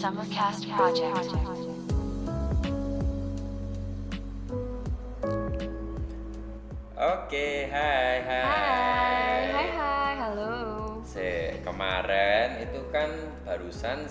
Summercast Project. Oke, hai. Hai, halo. Kemarin itu kan barusan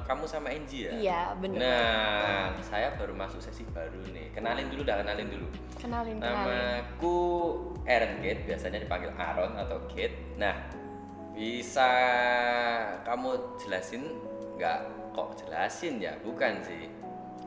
kamu sama Angie ya? Iya, bener. Nah, saya baru masuk sesi baru nih. Kenalin dulu. Kenalin. Namaku Aaron Gate, biasanya dipanggil Aaron atau Gate. Nah, bisa kamu jelasin nggak? Kok jelasin ya? Bukan sih.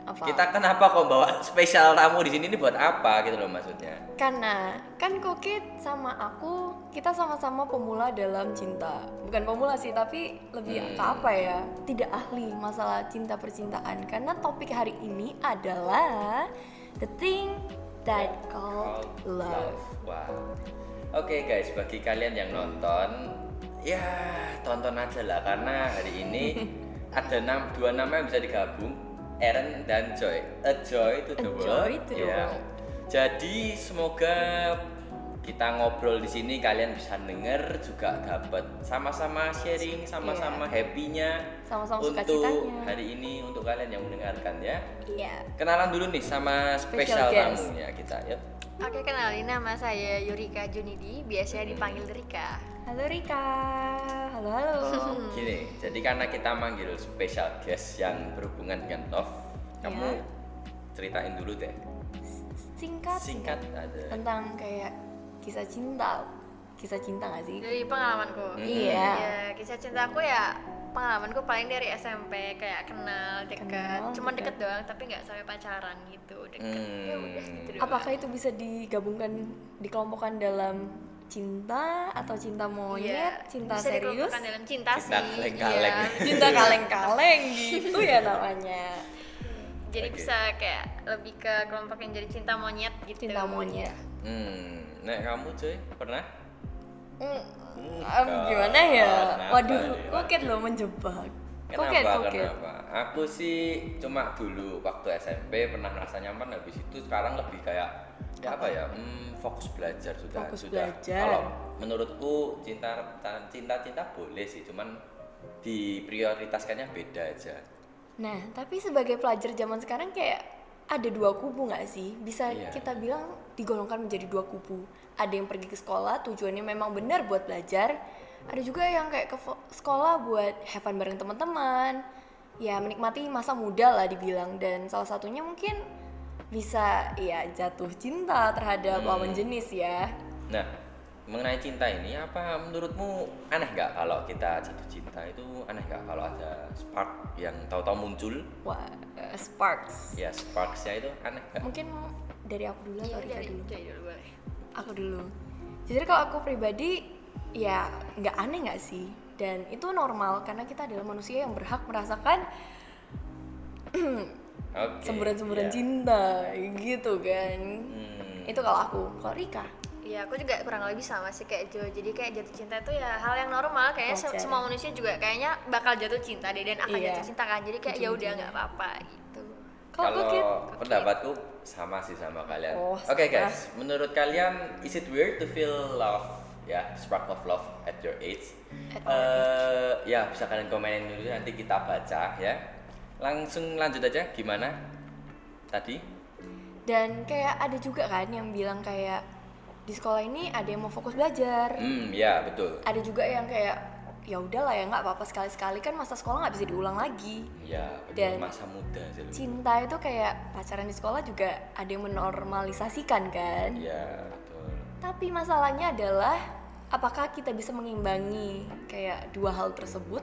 Apa? Kita kenapa kok bawa spesial tamu di sini, ini buat apa gitu loh maksudnya? Karena kan Kokit sama aku, kita sama-sama pemula dalam cinta. Bukan pemula sih, tapi lebih ke apa ya? Tidak ahli masalah cinta percintaan. Karena topik hari ini adalah the thing that called love. Wah. Oke guys, bagi kalian yang nonton, ya tonton aja lah karena hari ini ada dua nama yang bisa digabung, Aaron dan Joy. A joy to the world. Joy to the Ya. world. Jadi semoga kita ngobrol di sini kalian bisa denger juga dapat sama-sama sharing, sama-sama happy-nya Sama-sama untuk sukacitanya. hari ini untuk kalian yang mendengarkan ya. Iya. Kenalan dulu nih sama Special spesial guest. tamunya kita ya. Oke, kenalin, nama saya Yurika Junidi, biasanya dipanggil Rika. Halo Rika. Halo. Gini, jadi karena kita manggil special guest yang berhubungan dengan love, kamu Ya. ceritain dulu deh. Singkat aja. Tentang kayak kisah cinta nggak sih? Dari pengalamanku. Iya. Ya, kisah cintaku ya pengalamanku paling dari SMP, kayak kenal, deket. Kenal, Cuman deket. deket doang, tapi nggak sampai pacaran gitu, deket. Ya udah gitu doang. Apakah itu bisa dikelompokkan dalam cinta atau cinta monyet, Iya, cinta bisa serius, dikelompokkan dalam cinta Cinta sih. kaleng-kaleng. Iya. cinta kaleng-kaleng gitu ya namanya. Jadi Oke. bisa kayak lebih ke kelompok yang jadi cinta monyet gitu. Cinta monyet. Nek kamu cuy pernah? Gimana ya? Kenapa Waduh, nih? koket loh menjebak. Kenapa? Koket. Aku sih cuma dulu waktu SMP pernah merasa nyaman, habis itu sekarang lebih kayak apa ya? Fokus belajar sudah. Fokus belajar. Kalau menurutku cinta boleh sih, cuman diprioritaskannya beda aja. Nah, tapi sebagai pelajar zaman sekarang kayak ada dua kubu nggak sih? Bisa Iya. kita bilang digolongkan menjadi dua kubu. Ada yang pergi ke sekolah tujuannya memang benar buat belajar. Ada juga yang kayak ke sekolah buat have fun bareng teman-teman. Ya menikmati masa muda lah dibilang. Dan salah satunya mungkin bisa ya jatuh cinta terhadap lawan jenis ya. Nah, mengenai cinta ini, apa menurutmu aneh nggak kalau kita jatuh cinta itu aneh nggak kalau ada spark yang tahu-tahu muncul? Wah, sparks. Ya sparksnya itu aneh nggak? Mungkin dari aku dulu atau Iya, Rika dari dulu? Joy dulu boleh. Aku dulu. Jadi kalau aku pribadi ya nggak aneh nggak sih, dan itu normal karena kita adalah manusia yang berhak merasakan Oke, semburan-semburan iya. cinta gitu kan. Itu kalau aku. Kalau Rika Iya, aku juga kurang lebih sama sih kayak Jo. Jadi kayak jatuh cinta itu ya hal yang normal. Kayaknya Wajar. semua manusia juga kayaknya bakal jatuh cinta deh dan akan Iya. jatuh cinta kan. Jadi kayak ya udah Ujung-ujungnya. nggak apa-apa gitu. kalau Kokit pendapatku sama sih sama kalian. Oh, Oke sama. guys, menurut kalian is it weird to feel love, ya spark of love at your age? At our Ya bisa kalian komenin dulu nanti kita baca ya. Langsung lanjut aja gimana tadi? dan kayak ada juga kan yang bilang kayak di sekolah ini ada yang mau fokus belajar. Ya betul. Ada juga yang kayak ya udahlah ya nggak apa-apa sekali-sekali kan masa sekolah nggak bisa diulang lagi. Ya betul, Dan masa muda sih. Cinta itu kayak pacaran di sekolah juga ada yang menormalisasikan kan. Ya betul. Tapi masalahnya adalah apakah kita bisa mengimbangi kayak dua hal tersebut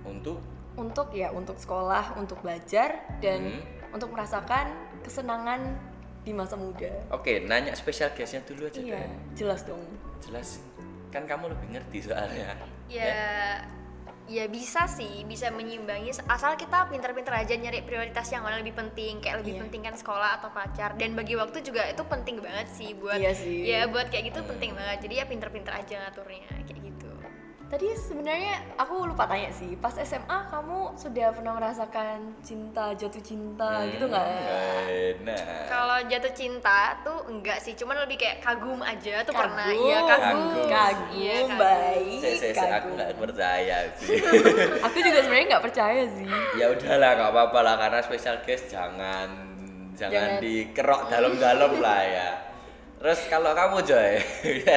Untuk untuk sekolah, untuk belajar dan untuk merasakan kesenangan di masa muda. Oke, nanya spesial guestnya dulu aja Iya, deh. jelas dong. Jelas kan kamu lebih ngerti soalnya. Ya bisa sih, bisa menyimbangi asal kita pintar-pintar aja nyari prioritas yang mana lebih penting, kayak lebih Iya. penting kan sekolah atau pacar, dan bagi waktu juga itu penting banget sih buat Iya sih. ya buat kayak gitu penting banget. Jadi ya pintar-pintar aja ngaturnya kayak gitu. Tadi sebenarnya aku lupa tanya sih, pas SMA kamu sudah pernah merasakan jatuh cinta gitu nggak? Nah, Kalau jatuh cinta tuh enggak sih, cuman lebih kayak kagum aja tuh pernah. Kagum. Iya, kagum. Kagum, Iya, kagum. baik. aku kagum. nggak percaya sih. Aku juga sebenarnya nggak percaya sih. Ya udahlah, nggak apa-apa lah, karena special guest jangan Jangan. dikerok dalam-dalam lah ya. Terus kalau kamu Joy,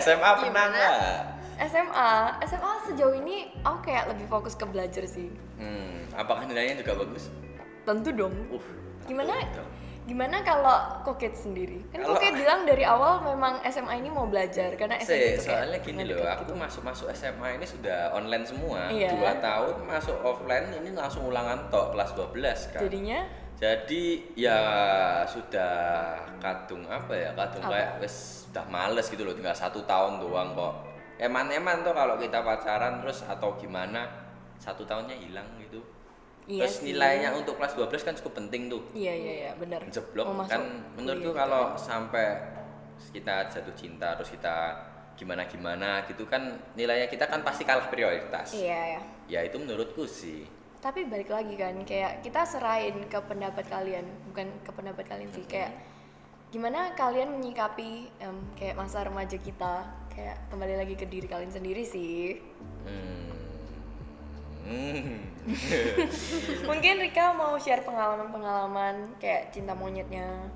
SMA pernah Gimana? nggak? SMA sejauh ini aku kayak lebih fokus ke belajar sih. Apakah nilainya juga bagus? Tentu dong. Gimana? takut dong. Gimana kalau Koket sendiri? Kan Kalau- Koket bilang dari awal memang SMA ini mau belajar karena SMA itu kayak Soalnya gini loh, dekat aku gitu. masuk SMA ini sudah online semua. Iya. 2 tahun masuk offline ini langsung ulangan tok kelas 12 kan. Jadinya Jadi ya sudah kadung kayak wes udah males gitu loh, tinggal 1 tahun doang kok. Eman-eman tuh kalau kita pacaran terus atau gimana 1 tahunnya hilang gitu. Iya Terus sih. nilainya untuk kelas 12 kan cukup penting tuh. iya benar. Jeblok Mau kan masuk menurutku kuliah kalau gitu sampai kita jatuh cinta terus kita gimana gitu kan nilainya kita kan pasti kalah prioritas. Iya ya. Ya itu menurutku sih. Tapi balik lagi kan, kayak kita serahin ke pendapat kalian, bukan ke pendapat kalian sih, kayak gimana kalian menyikapi kayak masa remaja kita, kayak kembali lagi ke diri kalian sendiri sih. Mungkin Rika mau share pengalaman-pengalaman kayak cinta monyetnya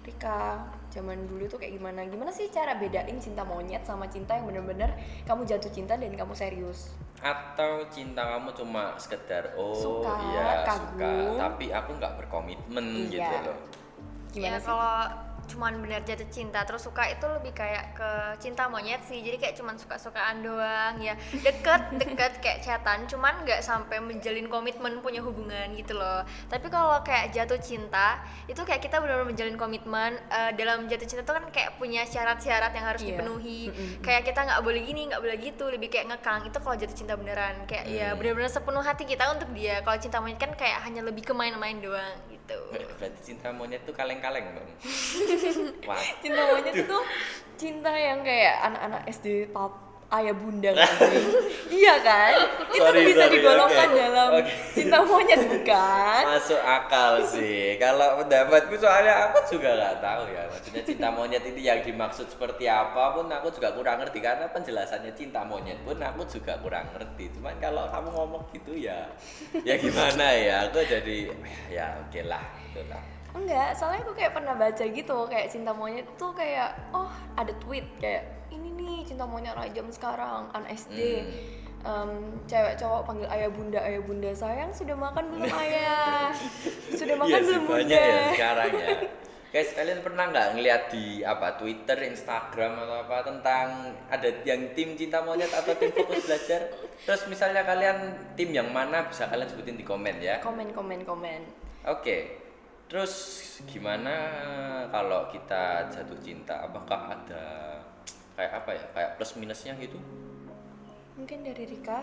Rika zaman dulu tuh kayak gimana sih cara bedain cinta monyet sama cinta yang bener-bener kamu jatuh cinta dan kamu serius. Atau cinta kamu cuma sekedar Suka, iya kagum. suka tapi aku nggak berkomitmen Iya. gitu loh. Gimana Ya, sih? kalau cuman bener jatuh cinta terus suka itu lebih kayak ke cinta monyet sih, jadi kayak cuman suka-sukaan doang ya, deket kayak chatan, cuman nggak sampai menjalin komitmen punya hubungan gitu loh. Tapi kalau kayak jatuh cinta itu kayak kita benar-benar menjalin komitmen. Dalam jatuh cinta itu kan kayak punya syarat-syarat yang harus Iya. dipenuhi, kayak kita nggak boleh gini nggak boleh gitu, lebih kayak ngekang. Itu kalau jatuh cinta beneran kayak ya benar-benar sepenuh hati kita untuk dia. Kalau cinta monyet kan kayak hanya lebih ke main-main doang gitu. Berarti cinta monyet tuh kaleng-kaleng dong. Wah, Cinta monyet itu cinta yang kayak anak-anak SD ayah bunda nggak sih? Iya kan? Itu bisa digolongkan oke. dalam Oke. cinta monyet bukan? masuk akal sih. Kalau pendapatku soalnya aku juga nggak tahu ya. Maksudnya cinta monyet itu yang dimaksud seperti apa pun aku juga kurang ngerti, karena penjelasannya cinta monyet pun aku juga kurang ngerti. Cuman kalau kamu ngomong gitu ya gimana ya? Aku jadi ya oke lah, gitu lah. Enggak, soalnya aku kayak pernah baca gitu, kayak cinta monyet tuh kayak, oh ada tweet kayak ini nih cinta monyet rajam sekarang, anak SD. Cewek cowok panggil ayah bunda sayang sudah makan belum ayah? Sudah makan Iya sih, belum banyak bunda? ya sekarang ya. Guys, kalian pernah nggak ngeliat di Twitter, Instagram atau apa tentang ada yang tim cinta monyet atau tim fokus belajar? Terus misalnya kalian tim yang mana bisa kalian sebutin di komen ya. Komen. Oke. Terus gimana kalau kita jatuh cinta? Apakah ada kayak apa ya? Kayak plus minusnya gitu? Mungkin dari Rika.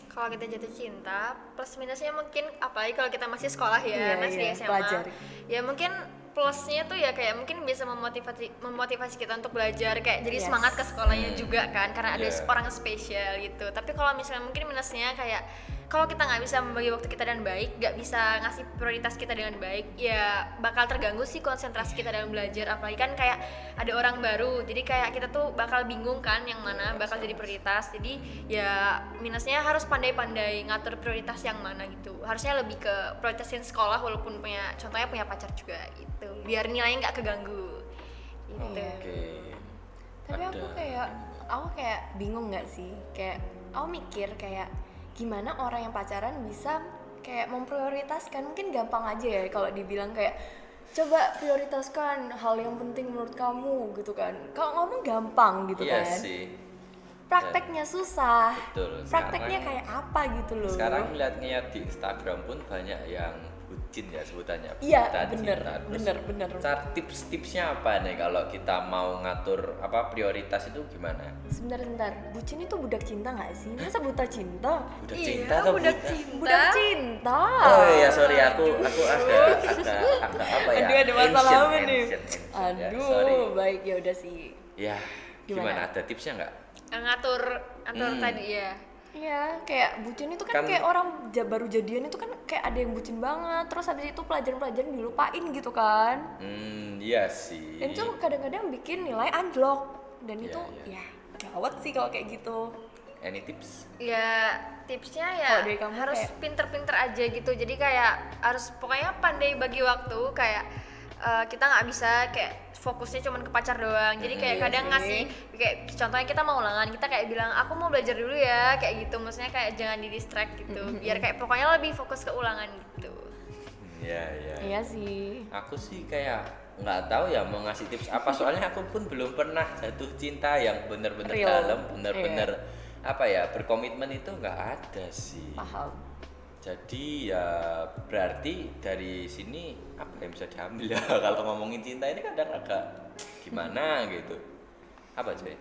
Kalau kita jatuh cinta, plus minusnya mungkin apalagi kalau kita masih sekolah ya, Iya, masih di iya, SMA. pelajar. Ya mungkin plusnya tuh ya kayak mungkin bisa memotivasi kita untuk belajar, kayak jadi Yes. semangat ke sekolahnya juga kan, karena ada Yeah. orang spesial gitu. Tapi kalau misalnya mungkin minusnya kayak kalau kita nggak bisa membagi waktu kita dengan baik, nggak bisa ngasih prioritas kita dengan baik, ya bakal terganggu sih konsentrasi kita dalam belajar. Apalagi kan kayak ada orang baru, jadi kayak kita tuh bakal bingung kan yang mana bakal jadi prioritas. Jadi ya minusnya harus pandai-pandai ngatur prioritas yang mana gitu. Harusnya lebih ke prioritasin sekolah walaupun contohnya punya pacar juga gitu, biar nilainya nggak keganggu gitu. Iya. Oke. Tapi aku kayak bingung nggak sih, kayak aku mikir kayak gimana orang yang pacaran bisa kayak memprioritaskan. Mungkin gampang aja ya kalau dibilang kayak coba prioritaskan hal yang penting menurut kamu gitu kan, kalau ngomong gampang gitu Iya kan, sih. prakteknya susah. Betul. Prakteknya Sekarang- kayak apa gitu loh. Sekarang ngeliat-ngeliat di Instagram pun banyak yang bucin ya sebutannya. Iya, Buta bener, cinta. Terus bener. cara tips-tipsnya apa nih kalau kita mau ngatur prioritas itu gimana? Sebentar, bucin itu budak cinta nggak sih? Masa buta cinta? Budak Iya, cinta atau budak buta? cinta. Budak cinta. Oh iya, sorry aku agak apa ya? Aduh, ada masalah apa nih? ancient, ya, Aduh, sorry. baik ya udah sih. Ya, Gimana? gimana? Ada tipsnya nggak? Ngatur Hmm. tadi ya. Iya, kayak bucin itu kan, Kan- kayak orang baru jadian itu kan kayak ada yang bucin banget, terus habis itu pelajaran-pelajaran dilupain gitu kan. Iya sih. Dan itu kadang-kadang bikin nilai unblock, dan Iya, itu iya. ya gawat sih kalau kayak gitu. Any tips? Ya tipsnya ya Kalau dari kamu harus kayak- pinter-pinter aja gitu, jadi kayak harus pokoknya pandai bagi waktu, kayak kita nggak bisa kayak fokusnya cuman ke pacar doang, jadi kayak Iya kadang sih. ngasih kayak contohnya kita mau ulangan, kita kayak bilang aku mau belajar dulu ya kayak gitu, maksudnya kayak jangan di distract gitu, biar kayak pokoknya lebih fokus ke ulangan gitu. Iya, iya. Iya sih. Aku sih kayak nggak tahu ya mau ngasih tips apa, soalnya aku pun belum pernah jatuh cinta yang bener-bener Real. dalam, bener-bener apa ya, berkomitmen itu nggak ada sih. Paham. Jadi ya berarti dari sini apa yang bisa diambil ya kalau ngomongin cinta ini kadang agak gimana gitu. Apa coy?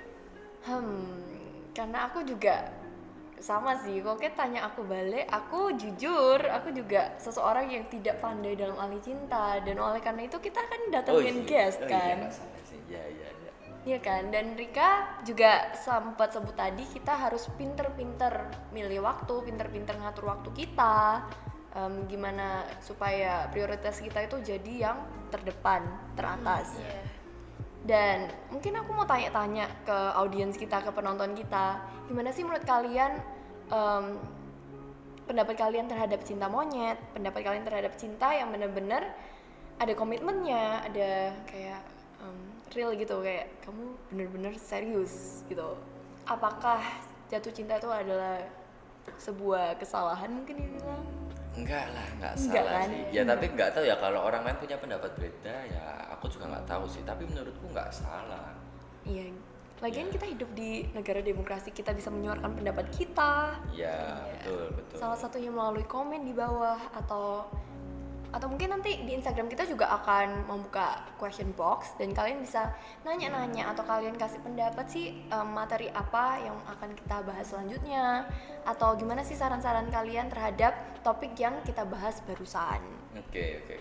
Karena aku juga sama sih. Kalau kayak tanya aku balik, aku jujur, aku juga seseorang yang tidak pandai dalam ahli cinta, dan oleh karena itu kita kan datengin guest Iya kan. nggak salah sih. Iya, iya, iya. Iya kan, dan Rika juga sempat sebut tadi kita harus pinter-pinter milih waktu, pinter-pinter ngatur waktu kita, gimana supaya prioritas kita itu jadi yang terdepan, teratas. Iya. Dan mungkin aku mau tanya-tanya ke audiens kita, ke penonton kita, gimana sih menurut kalian pendapat kalian terhadap cinta monyet, pendapat kalian terhadap cinta yang benar-benar ada komitmennya, ada kayak real gitu, kayak kamu bener-bener serius gitu. Apakah jatuh cinta itu adalah sebuah kesalahan mungkin dibilang? Enggak lah, enggak Enggak salah kan? sih. Ya tapi enggak tahu ya, kalau orang lain punya pendapat beda ya aku juga nggak tahu sih. Tapi menurutku enggak salah. Iya. Lagian Iya. kita hidup di negara demokrasi, kita bisa menyuarakan pendapat kita. Ya, betul, betul. Salah satunya melalui komen di bawah, atau mungkin nanti di Instagram kita juga akan membuka question box dan kalian bisa nanya-nanya atau kalian kasih pendapat sih materi apa yang akan kita bahas selanjutnya, atau gimana sih saran-saran kalian terhadap topik yang kita bahas barusan. Oke, oke.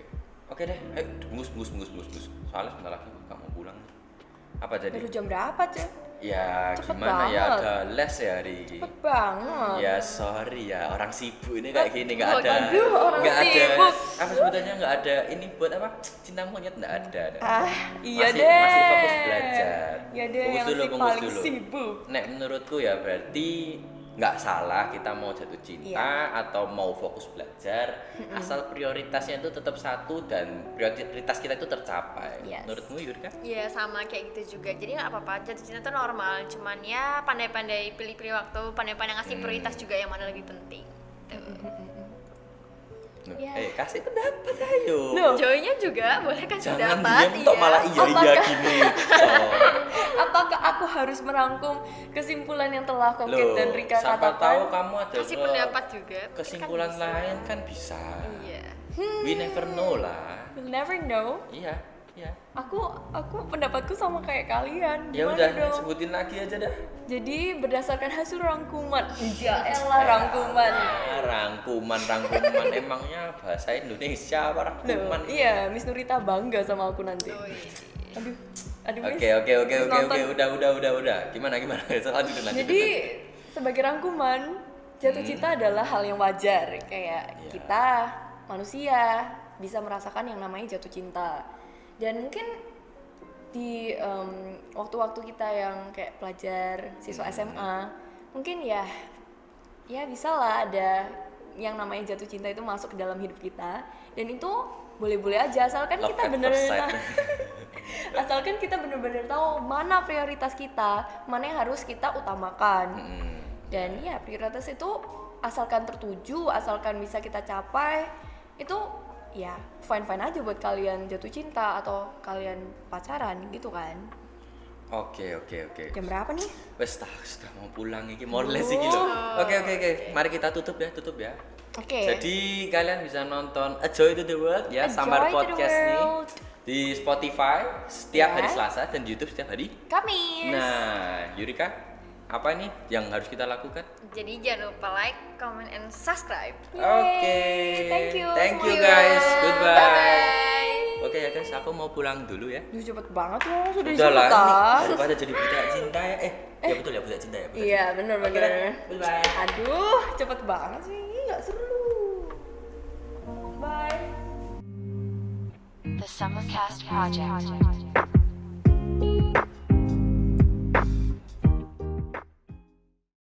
Oke deh, ayo bus. Soalnya sebentar lagi kamu pulang. Apa jadi? Baru jam berapa cuy? Ya Cepet gimana ya, banget. ada les ya hari ini. Cepet banget. Ya sorry ya, orang sibuk ini kayak gini nggak ada. Aduh, orang nggak ada. sibuk. Apa sebutannya nggak ada ini buat apa? Cinta monyet nggak ada. Iya masih, deh. Masih fokus belajar. Iya deh, Fokus yang dulu, si fokus paling dulu. sibuk. Nek menurutku ya berarti nggak salah kita mau jatuh cinta Iya. atau mau fokus belajar, asal prioritasnya itu tetap satu dan prioritas kita itu tercapai. Yes. Menurutmu Yurka? Iya sama kayak gitu juga, jadi nggak apa-apa, jatuh cinta tuh normal, cuman ya pandai-pandai pilih-pilih waktu, pandai-pandai ngasih prioritas juga yang mana lebih penting tuh. Nuh, Ya. kasih pendapat ayo. Nuh. Joy-nya juga boleh kasih Jangan pendapat. diam tok malah iya Apakah- gini. Oh. Apakah aku harus merangkum kesimpulan yang telah Koket Loh, dan Rika siapa tahu katakan? kamu ada Kasih pendapat juga. kesimpulan Kan bisa. lain kan bisa. Iya. We never know lah. We'll never know. Iya, iya. Aku pendapatku sama kayak kalian. Ya Gimana udah, dong? sebutin lagi aja dah. Jadi berdasarkan hasil rangkuman. Ya elah rangkuman. Rangkuman. Emangnya bahasa Indonesia apa Loh, rangkuman? iya, Miss Nurita bangga sama aku nanti. Oh, iya. Aduh Miss. Oke, Miss nonton. udah. Gimana? Lanjutin. Jadi sebagai rangkuman, jatuh cinta adalah hal yang wajar. Kayak Iya. kita manusia bisa merasakan yang namanya jatuh cinta. Dan mungkin di waktu-waktu kita yang kayak pelajar, siswa SMA, mungkin ya bisa lah ada yang namanya jatuh cinta itu masuk ke dalam hidup kita. Dan itu boleh-boleh aja asalkan Love kita at bener-bener first sight. asalkan kita bener-bener tahu mana prioritas kita, mana yang harus kita utamakan. Dan ya prioritas itu asalkan tertuju, asalkan bisa kita capai, itu ya fine-fine aja buat kalian jatuh cinta atau kalian pacaran gitu kan. Oke. Jam berapa nih? Wes sudah mau pulang iki, mau les iki lho. Oke. Mari kita tutup ya. Oke. Jadi kalian bisa nonton A Joy to the World ya, A Samar Joy to the Podcast nih World. di Spotify setiap Ya. hari Selasa dan di YouTube setiap hari. Kamis. Nah, Yurika, apa nih yang harus kita lakukan? Jadi jangan lupa like, comment, and subscribe. Yeay. Oke. Thank you Thank you semuanya. guys. Goodbye. Bye. Oke ya guys, aku mau pulang dulu ya. Duh, cepet banget loh, sudah Udah lah, dicepetan. ini daripada jadi budak cinta ya. Ya betul ya, budak cinta ya. budak Iya, cinta. bener-bener. Oke deh, bye-bye. Aduh, cepet banget sih, nggak seru. Bye. The Summercast Project.